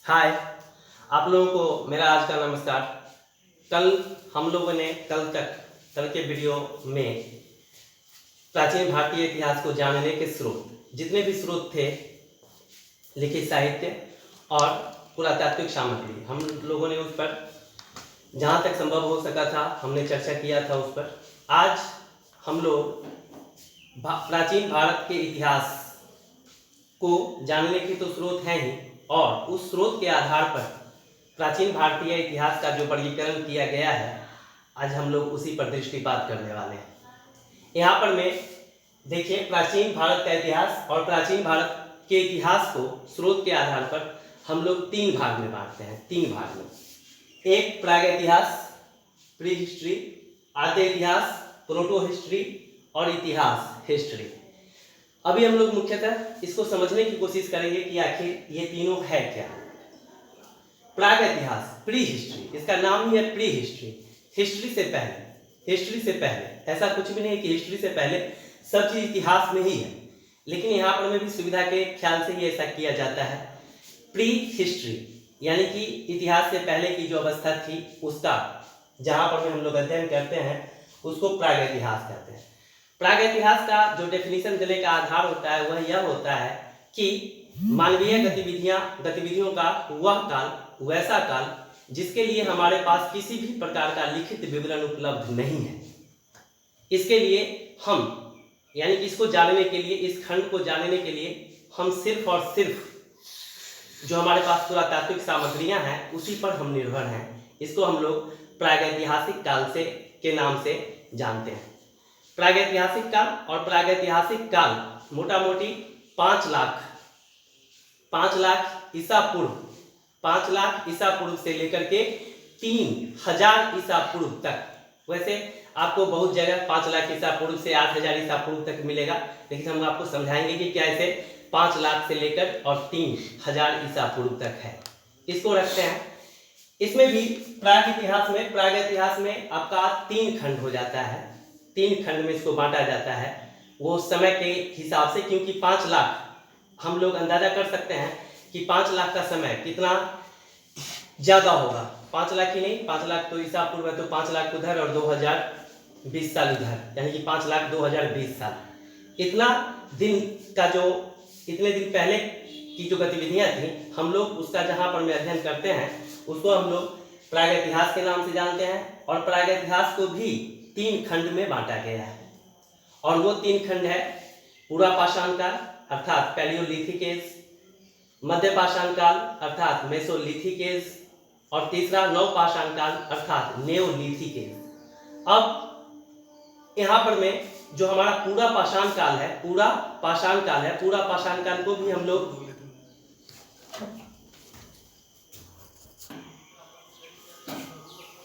हाय। आप लोगों को मेरा आज का नमस्कार। कल हम लोगों ने कल के वीडियो में प्राचीन भारतीय इतिहास को जानने के स्रोत, जितने भी स्रोत थे, लिखित साहित्य और पुरातात्विक सामग्री, हम लोगों ने उस पर जहाँ तक संभव हो सका था हमने चर्चा किया था उस पर। आज हम लोग प्राचीन भारत के इतिहास को जानने के तो स्रोत हैं ही, और उस स्रोत के आधार पर प्राचीन भारतीय इतिहास का जो वर्गीकरण किया गया है, आज हम लोग उसी पर दृष्टिपात करने वाले हैं। यहाँ पर मैं देखिए, प्राचीन भारत का इतिहास और प्राचीन भारत के इतिहास को स्रोत के आधार पर हम लोग तीन भाग में बांटते हैं। तीन भाग में, एक प्रागैतिहास प्री हिस्ट्री, आद्य इतिहास प्रोटो हिस्ट्री और इतिहास हिस्ट्री। अभी हम लोग मुख्यतः इसको समझने की कोशिश करेंगे कि आखिर ये तीनों है क्या। प्रागैतिहास प्री हिस्ट्री, इसका नाम ही है प्री हिस्ट्री, हिस्ट्री से पहले। हिस्ट्री से पहले ऐसा कुछ भी नहीं कि हिस्ट्री से पहले सब चीज इतिहास में ही है, लेकिन यहाँ पर में भी सुविधा के ख्याल से ही ऐसा किया जाता है। प्री हिस्ट्री यानी कि इतिहास से पहले की जो अवस्था थी उसका जहाँ पर हम लोग अध्ययन करते हैं उसको प्रागैतिहास कहते हैं। प्रागैतिहास का जो डेफिनेशन देने का आधार होता है वह यह होता है कि मानवीय गतिविधियों का वह काल, वैसा काल जिसके लिए हमारे पास किसी भी प्रकार का लिखित विवरण उपलब्ध नहीं है। इसके लिए हम यानी कि इसको जानने के लिए, इस खंड को जानने के लिए हम सिर्फ और सिर्फ जो हमारे पास पुरातात्विक सामग्रियां हैं उसी पर हम निर्भर हैं। इसको हम लोग प्रागैतिहासिक काल से के नाम से जानते हैं। प्रागैतिहासिक काल और प्रागैतिहासिक काल मोटा मोटी 5 लाख ईसा पूर्व, 5 लाख ईसा पूर्व से लेकर के 3000 ईसा पूर्व तक। वैसे आपको बहुत जगह 5 लाख ईसा पूर्व से 8000 ईसा पूर्व तक मिलेगा, लेकिन हम आपको समझाएंगे कि कैसे 5 लाख से लेकर और 3000 ईसा पूर्व तक है। इसको रखते हैं। इसमें भी प्रागैतिहास में आपका 3 खंड हो जाता है। 3 खंड में इसको बांटा जाता है वो समय के हिसाब से, क्योंकि 5 लाख हम लोग अंदाजा कर सकते हैं कि 5 लाख का समय कितना ज्यादा होगा। 5 लाख ही नहीं, 5 लाख तो ईसा पूर्व है, तो 5 लाख उधर और 2020 साल इधर, यानी कि 5 लाख 2020 साल। इतना दिन का जो, इतने दिन पहले की जो गतिविधियां थी हम लोग उसका जहां पर में अध्ययन करते हैं उसको हम लोग प्रागैतिहास के नाम से जानते हैं। और प्रागैतिहास को भी 3 खंड में बांटा गया है, और वो 3 खंड है पूरा पाषाण काल अर्थात पैलियोलिथिक एज, मध्य पाषाण काल अर्थात मेसोलिथिक एज, और तीसरा नव पाषाण काल अर्थात नेओलिथिक एज। अब यहाँ पर में जो हमारा पूरा पाषाण काल है, पूरा पाषाण काल को भी हम लोग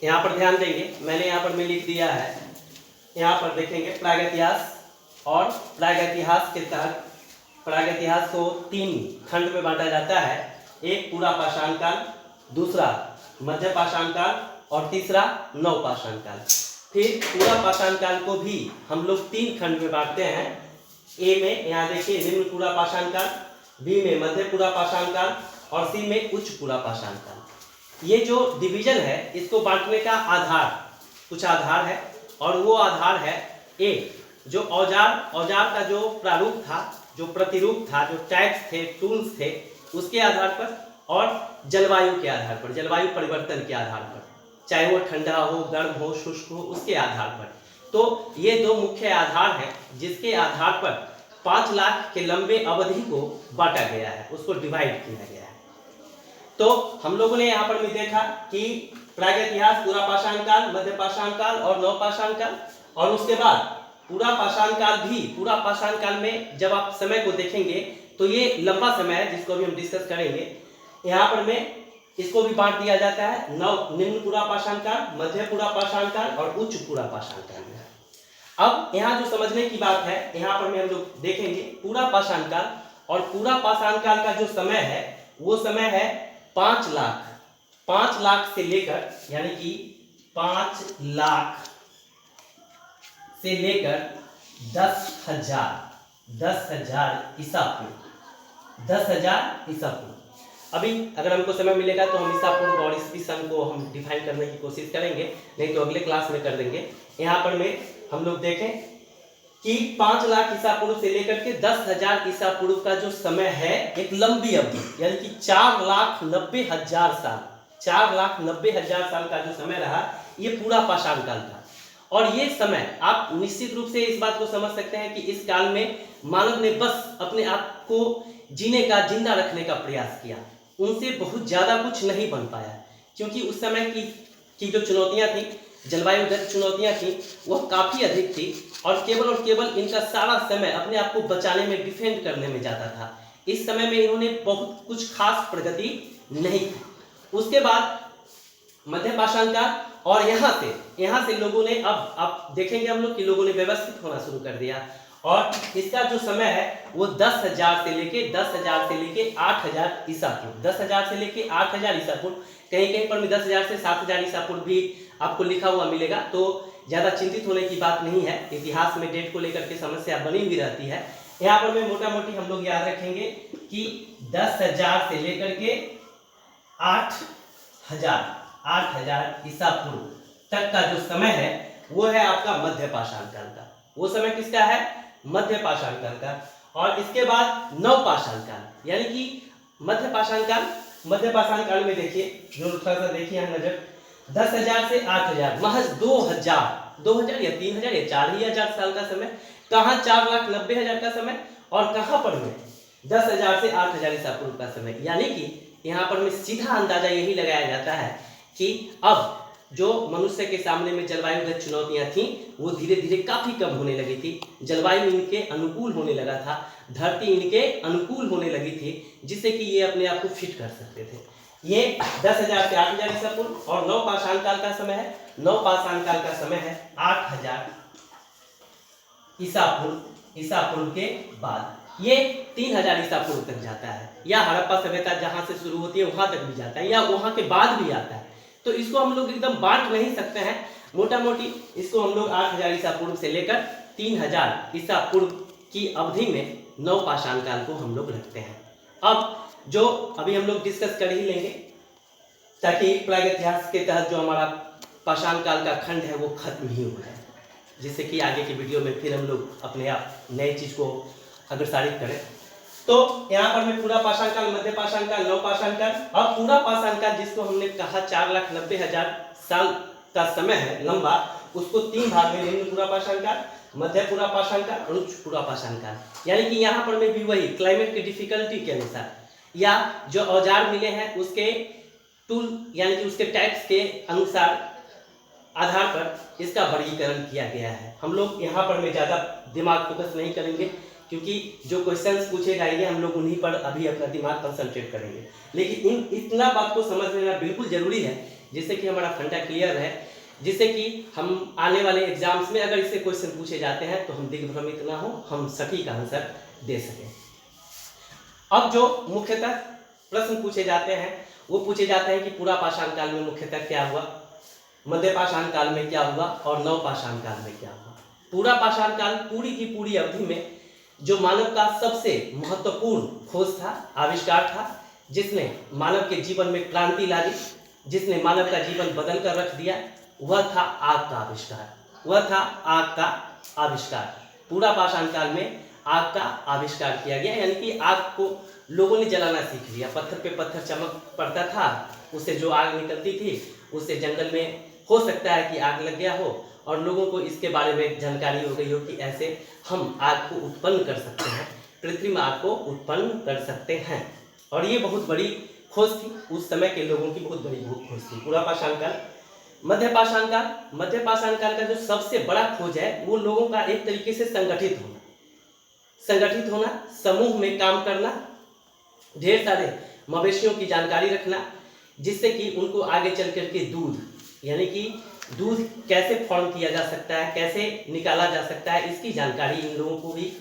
यहाँ पर ध्यान देंगे। मैंने यहाँ पर में लिख दिया है, यहाँ पर देखेंगे प्रागैतिहास, और प्रागैतिहास के तहत प्रागैतिहास को 3 खंड में बांटा जाता है। एक पूरा पाषाण काल, दूसरा मध्य पाषाण काल और तीसरा नव पाषाण काल। फिर पूरा पाषाण काल को भी हम लोग 3 खंड में बांटते हैं। ए में यहाँ देखिए निम्न पूरा पाषाण काल, बी में मध्य पूरा पाषाण काल और सी में उच्च पूरा पाषाण काल। ये जो डिवीजन है इसको बांटने का आधार, कुछ आधार है, और वो आधार है एक जो औजार का जो प्रारूप था, जो प्रतिरूप था, जो टाइप्स थे, टूल्स थे, उसके आधार पर, और जलवायु के आधार पर, जलवायु परिवर्तन के आधार पर, चाहे वो ठंडा हो, गर्म हो, शुष्क हो, उसके आधार पर। तो ये 2 मुख्य आधार हैं जिसके आधार पर 5 लाख के लंबे अवधि को बांटा गया है, उसको डिवाइड किया गया है। तो हम लोगों ने यहाँ पर भी देखा कि प्रागैतिहास पूरा पाषाण काल, मध्य पाषाण काल और नव पाषाण काल, और उसके बाद पूरा पाषाण काल भी। पूरा पाषाण काल में जब आप समय को देखेंगे तो ये लंबा समय है जिसको भी हम डिस्कस करेंगे। यहाँ पर में इसको भी बांट दिया जाता है निम्न पूरा पाषाण काल, मध्य पूरा पाषाण काल और उच्च पूरा पाषाण काल में। अब यहाँ जो समझने की बात है, यहाँ पर में हम लोग देखेंगे पूरा पाषाण काल, और पूरा पाषाण काल का जो समय है वो समय है 5 लाख से लेकर, यानी कि 5 लाख से लेकर 10,000 ईसा पूर्व, 10,000 ईसा पूर्व। अभी अगर हमको समय मिलेगा तो हम ईसा पूर्व और ईसवी सन को हम डिफाइन करने की कोशिश करेंगे, नहीं तो अगले क्लास में कर देंगे। यहाँ पर में हम लोग देखें कि 5 लाख ईसा पूर्व से लेकर के 10,000 ईसा पूर्व का जो समय है, एक लंबी अवधि यानी कि 4,90,000 साल, 4,90,000 साल का जो समय रहा, ये पूरा पाषाण काल था। और ये समय आप निश्चित रूप से इस बात को समझ सकते हैं कि इस काल में मानव ने बस अपने आप को जीने का, जिंदा रखने का प्रयास किया, उनसे बहुत ज्यादा कुछ नहीं बन पाया, क्योंकि उस समय की जो चुनौतियां थी, जलवायुगत चुनौतियां थी, वह काफी अधिक थी और केवल इनका सारा समय अपने आप को बचाने में, डिफेंड करने में जाता था। इस समय में इन्होंने बहुत कुछ खास प्रगति नहीं की। उसके बाद मध्य पाषाण काल, और यहाँ से लोगों ने, अब आप देखेंगे हम लोग कि लोगों ने व्यवस्थित होना शुरू कर दिया, और इसका जो समय है वो 10,000 से लेके 8,000 ईसा पूर्व, 10,000 से लेके 8,000 ईसा पूर्व, कहीं कहीं पर 10,000 से 7,000 ईसा पूर्व भी आपको लिखा हुआ मिलेगा। तो ज्यादा चिंतित होने की बात नहीं है, इतिहास में डेट को लेकर के समस्या बनी हुई रहती है। यहाँ पर में मोटा मोटी हम लोग याद रखेंगे कि 10,000 से लेकर के 8,000 ईसा पूर्व तक का जो समय है वो है आपका मध्य पाषाण काल का। वो समय किसका है? मध्य पाषाण काल का। और इसके बाद नव पाषाण काल, यानी कि मध्य पाषाण काल में देखिए, जो थोड़ा सा देखिए यहाँ नजर, 10,000 से 8,000, महज 2,000 या 3,000 या 4,000 साल का समय। कहाँ 4,90,000 का समय, और कहाँ पर में 10,000 से 8,000 ईसा पूर्व का समय। यानी कि यहाँ पर में सीधा अंदाजा यही लगाया जाता है कि अब जो मनुष्य के सामने में जलवायुगत चुनौतियां थी वो धीरे धीरे काफी कम होने लगी थी, जलवायु इनके अनुकूल होने लगा था, धरती इनके अनुकूल होने लगी थी, जिससे कि ये अपने आप को फिट कर सकते थे। ये 10,000 से 8,000 ईसा पूर्व। और नव पाषाण काल का समय है, नव पाषाण काल का समय है 8,000 ईसा पूर्व के बाद ये 3,000 ईसा पूर्व तक जाता है, या हड़प्पा सभ्यता जहां से शुरू होती है वहां तक भी जाता है, या वहां के बाद भी आता है। तो इसको हम लोग एकदम बांट नहीं सकते हैं, मोटा मोटी इसको हम लोग 8,000 ईसा पूर्व से लेकर 3,000 ईसा पूर्व की अवधि में नव पाषाण काल को हम लोग रखते हैं। अब जो अभी हम लोग डिस्कस कर ही लेंगे, ताकि प्रागैतिहासिक के तहत जो हमारा पाषाण काल का खंड है वो खत्म ही हो जाए, जिससे कि आगे की वीडियो में फिर हम लोग अपने आप नए चीज को अग्रसारित करें। तो यहाँ पर मैं पूरा पाषाण काल, मध्य पाषाण काल, नव पाषाण काल, अब पूरा पाषाण काल जिसको हमने कहा 4,90,000 साल का समय है लंबा, उसको 3 भाग में लेंगे, पूरा पाषाण काल, मध्य पूरा पाषाण काल और उच्च पूरा पाषाण काल। यानी कि यहाँ पर मैं भी वही क्लाइमेट की डिफिकल्टी के अनुसार, या जो औजार मिले हैं उसके टूल यानी कि उसके टाइप्स के अनुसार आधार पर इसका वर्गीकरण किया गया है। हम लोग यहाँ पर में ज़्यादा दिमाग फोकस नहीं करेंगे, क्योंकि जो क्वेश्चंस पूछे जाएंगे हम लोग उन्हीं पर अभी अपना दिमाग कंसंट्रेट करेंगे। लेकिन इतना बात को समझ लेना बिल्कुल जरूरी है, जिससे कि हमारा फंडा क्लियर रहे, जिससे कि हम आने वाले एग्जाम्स में अगर इससे क्वेश्चन पूछे जाते हैं तो हम दिग्भ्रमित ना हो, हम सटीक आंसर दे सकें। अब जो मुख्यतः प्रश्न पूछे जाते हैं वो पूछे जाते हैं कि पूरा पाषाण काल में मुख्यतः क्या हुआ, मध्य पाषाण काल में क्या हुआ और नव पाषाण काल में क्या हुआ। पूरा पाषाण काल पूरी की पूरी अवधि में जो मानव का सबसे महत्वपूर्ण खोज था, आविष्कार था, जिसने मानव के जीवन में क्रांति ला दी, जिसने मानव का जीवन बदल कर रख दिया, वह था आग का आविष्कार। पूरा पाषाण काल में आग का आविष्कार किया गया, यानी कि आग को लोगों ने जलाना सीख लिया। पत्थर पे पत्थर चमक पड़ता था, उससे जो आग निकलती थी उससे जंगल में हो सकता है कि आग लग गया हो, और लोगों को इसके बारे में जानकारी हो गई हो कि ऐसे हम आग को उत्पन्न कर सकते हैं, कृत्रिम आग को उत्पन्न कर सकते हैं। और ये बहुत बड़ी खोज थी, उस समय के लोगों की बहुत बड़ी खोज थी। पूरा पाषाण काल, मध्य पाषाण काल का जो सबसे बड़ा खोज है वो लोगों का एक तरीके से संगठित होना, समूह में काम करना, ढेर सारे मवेशियों की जानकारी रखना, जिससे कि उनको आगे चल करके दूध, यानी कि दूध कैसे फॉर्म किया जा सकता है, कैसे निकाला जा सकता है, इसकी जानकारी इन लोगों को हुई।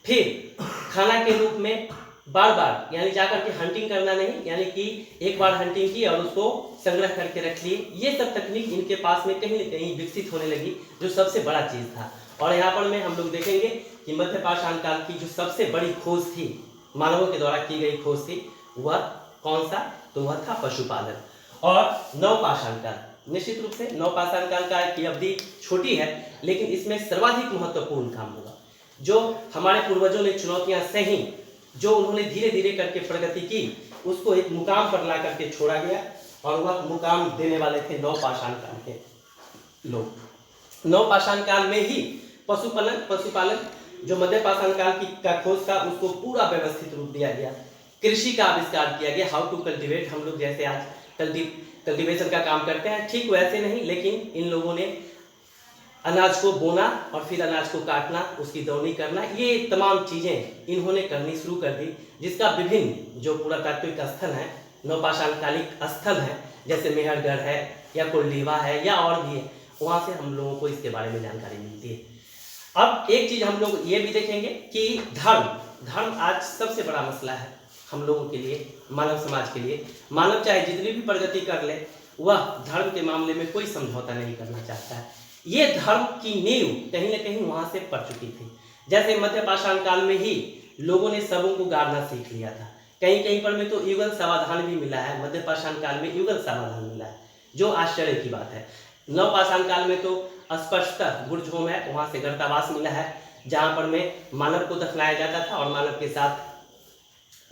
फिर खाना के रूप में बार बार यानी जाकर के हंटिंग करना नहीं, यानी कि एक बार हंटिंग की और उसको संग्रह करके रख लिए, ये सब तकनीक इनके पास में कहीं न कहीं विकसित होने लगी, जो सबसे बड़ा चीज़ था। और यहाँ पर में हम लोग देखेंगे कि मध्य पाषाण काल की जो सबसे बड़ी खोज थी, मानवों के द्वारा की गई खोज थी, वह कौन सा? तो वह था पशुपालन। और नवपाषाण काल, निश्चित रूप से नवपाषाण काल का की अवधि छोटी है, लेकिन इसमें सर्वाधिक महत्वपूर्ण काम होगा। जो हमारे पूर्वजों ने चुनौतियां सही, जो उन्होंने धीरे धीरे करके प्रगति की, उसको एक मुकाम पर ला करके छोड़ा गया, और वह मुकाम देने वाले थे नवपाषाण काल के लोग। नवपाषाण काल में ही पशुपालन जो मध्यपाषाण काल का खोज था, उसको पूरा व्यवस्थित रूप दिया गया। कृषि का आविष्कार किया गया, हाउ टू कल्टिवेट। हम लोग जैसे आज कल्टीवेशन का काम करते हैं, ठीक वैसे नहीं, लेकिन इन लोगों ने अनाज को बोना और फिर अनाज को काटना, उसकी दौनी करना, ये तमाम चीजें इन्होंने करनी शुरू कर दी, जिसका विभिन्न जो पुरातात्विक स्थल है, नवपाषाण कालिक स्थल है, जैसे मेहरगढ़ है या कोल्डीवा है या और भी है, वहां से हम लोगों को इसके बारे में जानकारी मिलती है। अब एक चीज हम लोग ये भी देखेंगे कि धर्म आज सबसे बड़ा मसला है हम लोगों के लिए, मानव समाज के लिए। मानव चाहे जितनी भी प्रगति कर ले, वह धर्म के मामले में कोई समझौता नहीं करना चाहता है। ये धर्म की नींव कहीं न कहीं वहां से पड़ चुकी थी। जैसे मध्यपाषाण काल में ही लोगों ने सबों को गाड़ना सीख लिया था। कहीं कहीं पर में तो युगल समाधान भी मिला है, मध्यपाषाण काल में युगल समाधान मिला है, जो आश्चर्य की बात है। नवपाषाण काल में तो स्पष्टतः गुरझोम है, वहां से गर्तावास मिला है, जहां पर में मानव को दफनाया जाता था और मानव के साथ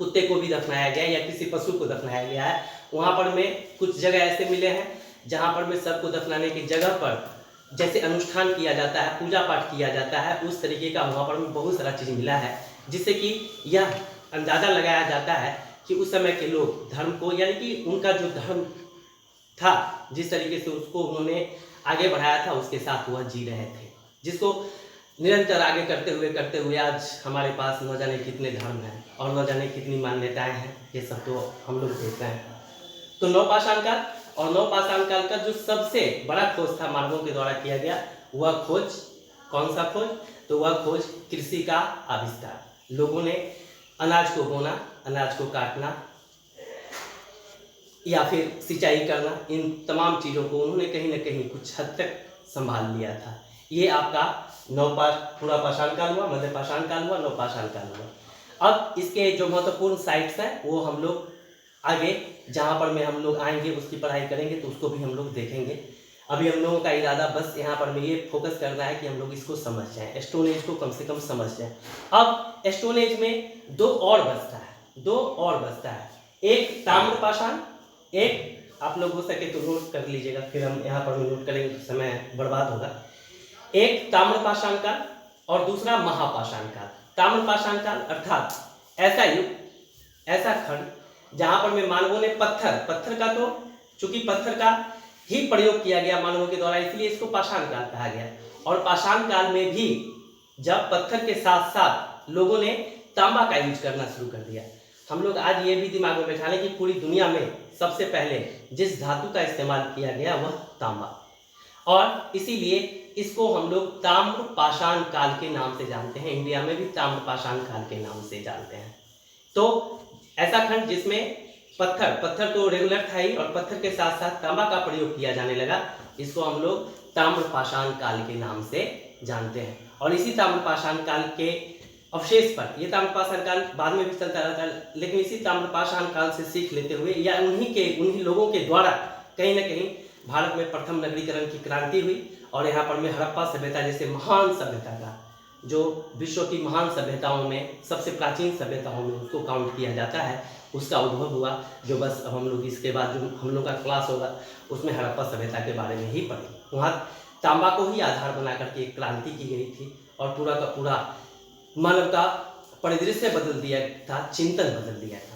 कुत्ते को भी दफनाया गया या किसी पशु को दफनाया गया है। वहां पर में कुछ जगह ऐसे मिले हैं जहां पर में सबको दफनाने की जगह पर जैसे अनुष्ठान किया जाता है, पूजा पाठ किया जाता है, उस तरीके का वहां पर में बहुत सारा चीज मिला है, जिससे कि यह अंदाजा लगाया जाता है कि उस समय के लोग धर्म को, यानी कि उनका जो धर्म था, जिस तरीके से उसको उन्होंने आगे बढ़ाया था, उसके साथ वह जी रहे थे, जिसको निरंतर आगे करते हुए आज हमारे पास न जाने कितने धर्म हैं और न जाने कितनी मान्यताएं हैं। ये सब तो हम लोग देख रहे हैं। तो नवपाषाण काल और नवपाषाण काल का जो सबसे बड़ा खोज था मानवों के द्वारा किया गया, वह खोज कौन सा खोज? तो वह खोज कृषि का आविष्कार। लोगों ने अनाज को बोना, अनाज को काटना या फिर सिंचाई करना, इन तमाम चीज़ों को उन्होंने कहीं न कहीं कुछ हद तक संभाल लिया था। ये आपका पुरापाषाण काल हुआ, मध्यपाषाण काल हुआ, नवपाषाण काल हुआ। अब इसके जो महत्वपूर्ण साइट्स हैं वो हम लोग आगे जहाँ पर में हम लोग आएंगे उसकी पढ़ाई करेंगे, तो उसको भी हम लोग देखेंगे। अभी हम लोगों का इरादा बस यहाँ पर में ये फोकस करना है कि हम लोग इसको समझ जाएं, स्टोन एज को कम से कम समझ जाएं। अब स्टोन एज में दो और बचता है, एक ताम्रपाषाण, एक आप लोग हो सके तो नोट कर लीजिएगा, फिर हम यहाँ पर नोट करेंगे तो समय बर्बाद होगा। एक ताम्रपाषाण काल और दूसरा महापाषाण काल। ताम्रपाषाण काल अर्थात ऐसा युग, ऐसा खंड जहां पर में मानवों ने पत्थर का, तो चूंकि पत्थर का ही प्रयोग किया गया मानवों के द्वारा, इसलिए इसको पाषाण काल कहा गया। और पाषाण काल में भी जब पत्थर के साथ साथ लोगों ने तांबा का यूज करना शुरू कर दिया। हम लोग आज ये भी दिमाग में बैठा लें कि पूरी दुनिया में सबसे पहले जिस धातु का इस्तेमाल किया गया वह तांबा, और इसीलिए इसको हम लोग ताम्रपाषाण काल के नाम से जानते हैं। इंडिया में भी ताम्रपाषाण काल के नाम से जानते हैं। तो ऐसा खंड जिसमें पत्थर तो रेगुलर था ही, और पत्थर के साथ साथ तांबा का प्रयोग किया जाने लगा, इसको हम लोग ताम्रपाषाण काल के नाम से जानते हैं। और इसी ताम्रपाषाण काल के अवशेष पर, ये ताम्रपाषाण काल बाद में भी चलता रहता है, लेकिन इसी ताम्रपाषाण काल से सीख लेते हुए या उन्हीं लोगों के द्वारा कहीं न कहीं भारत में प्रथम नगरीकरण की क्रांति हुई। और यहाँ पर में हड़प्पा सभ्यता जैसे महान सभ्यता का, जो विश्व की महान सभ्यताओं में सबसे प्राचीन सभ्यताओं में उसको काउंट किया जाता है, उसका उद्भव हुआ। जो बस अब हम लोग इसके बाद जो हम लोग का क्लास होगा उसमें हड़प्पा सभ्यता के बारे में ही पढ़ेंगे। वहाँ तांबा को ही आधार बना करके एक क्रांति की गई थी और पूरा का पूरा मानव का परिदृश्य बदल दिया था, चिंतन बदल दिया था।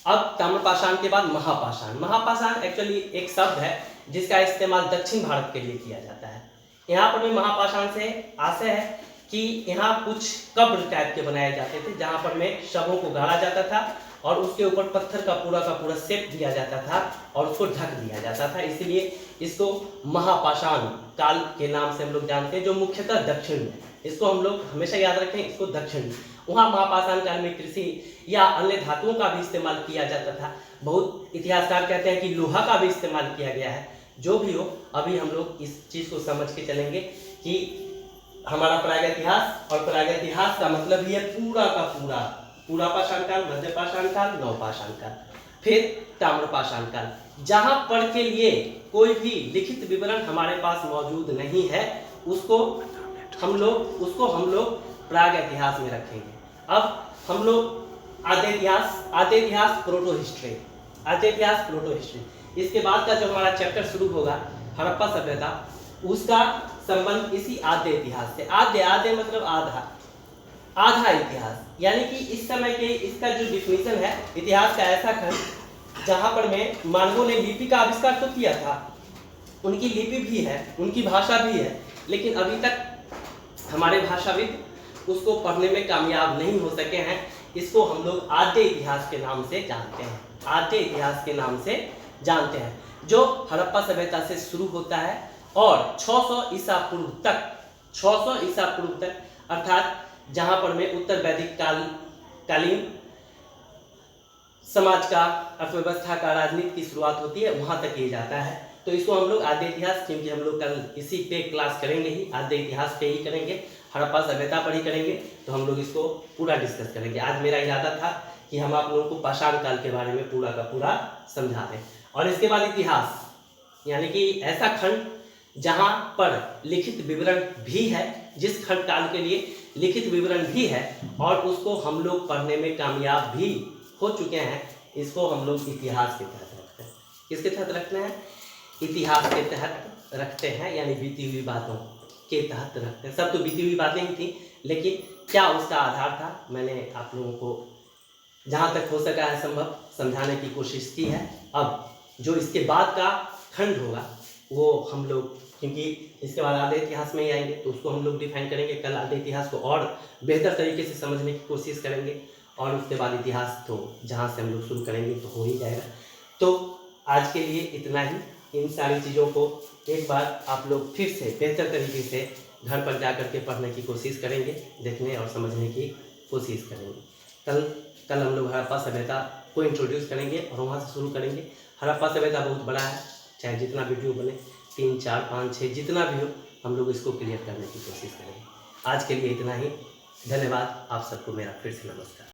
अब ताम्रपाषाण के बाद महापाषाण एक्चुअली एक शब्द है जिसका इस्तेमाल दक्षिण भारत के लिए किया जाता है। यहाँ पर भी महापाषाण से आशय है कि यहाँ कुछ कब्र टाइप के बनाए जाते थे, जहाँ पर में शवों को गाड़ा जाता था और उसके ऊपर पत्थर का पूरा शेप दिया जाता था और उसको ढक दिया जाता था। इसलिए इसको महापाषाण काल के नाम से हम लोग जानते हैं, जो मुख्यतः दक्षिण में। इसको हम लोग हमेशा याद रखें, इसको दक्षिण में। वहाँ महापाषाण काल में कृषि या अन्य धातुओं का भी इस्तेमाल किया जाता था। बहुत इतिहासकार कहते हैं कि लोहा का भी इस्तेमाल किया गया है। जो भी हो, अभी हम लोग इस चीज़ को समझ के चलेंगे कि हमारा प्रागैतिहास, और प्रागैतिहास का मतलब ही है पुरापाषाण काल, मध्यपाषाण काल, नवपाषाण काल, फिर ताम्रपाषाण काल। जहां पर के लिए कोई भी लिखित विवरण हमारे पास मौजूद नहीं है उसको हम लोग प्राग इतिहास में रखेंगे। अब हम लोग आद्य इतिहास प्रोटो हिस्ट्री, इसके बाद का जो हमारा चैप्टर शुरू होगा हड़प्पा सभ्यता, उसका संबंध इसी आद्य इतिहास से। आद्य मतलब आधा इतिहास, यानी कि इस समय के इसका जो डिफिनीशन है, इतिहास का ऐसा खंड जहां पर में मानवों ने लिपि का आविष्कार तो किया था, उनकी लिपि भी है, उनकी भाषा भी है, लेकिन अभी तक हमारे भाषाविद उसको पढ़ने में कामयाब नहीं हो सके हैं। इसको हम लोग आद्य इतिहास के नाम से जानते हैं, आद्य इतिहास के नाम से जानते हैं, जो हड़प्पा सभ्यता से शुरू होता है और 600 ईसा पूर्व तक अर्थात जहां पर में उत्तर वैदिक कालीन समाज का, अर्थव्यवस्था का, राजनीति की शुरुआत होती है, वहां तक ये जाता है। तो इसको हम लोग आद्य इतिहास, क्योंकि हम लोग कल इसी पे क्लास करेंगे ही, आद्य इतिहास पे ही करेंगे, हड़प्पा सभ्यता पर ही करेंगे, तो हम लोग इसको पूरा डिस्कस करेंगे। आज मेरा इरादा था कि हम आप लोगों को पाषाण काल के बारे में पूरा का पूरा समझा दें, और इसके बाद इतिहास, यानी कि ऐसा खंड जहां पर लिखित विवरण भी है, जिस खंड काल के लिए लिखित विवरण भी है और उसको हम लोग पढ़ने में कामयाब भी हो चुके हैं, इसको हम लोग इतिहास के तहत रखते हैं। किसके तहत रखते हैं? इतिहास के तहत रखते हैं, यानी बीती हुई बातों के तहत रखते हैं। सब तो बीती हुई बातें ही थी, लेकिन क्या उसका आधार था, मैंने आप लोगों को जहाँ तक हो सका है संभव समझाने की कोशिश की है। अब जो इसके बाद का खंड होगा वो हम लोग, क्योंकि इसके बाद आद्य इतिहास में ही आएंगे, तो उसको हम लोग डिफाइन करेंगे। कल आद्य इतिहास को और बेहतर तरीके से समझने की कोशिश करेंगे, और उसके बाद इतिहास तो जहाँ से हम लोग शुरू करेंगे तो हो ही जाएगा। तो आज के लिए इतना ही। इन सारी चीज़ों को एक बार आप लोग फिर से बेहतर तरीके से घर पर जा कर के पढ़ने की कोशिश करेंगे, देखने और समझने की कोशिश करेंगे। कल हम लोग हड़प्पा सभ्यता को इंट्रोड्यूस करेंगे और वहाँ से शुरू करेंगे। हड़प्पा सभ्यता बहुत बड़ा है, चाहे जितना वीडियो बने 3, 4, 5, 6 जितना भी हो, हम लोग इसको क्लियर करने की कोशिश करेंगे। आज के लिए इतना ही। धन्यवाद। आप सबको मेरा फिर से नमस्कार।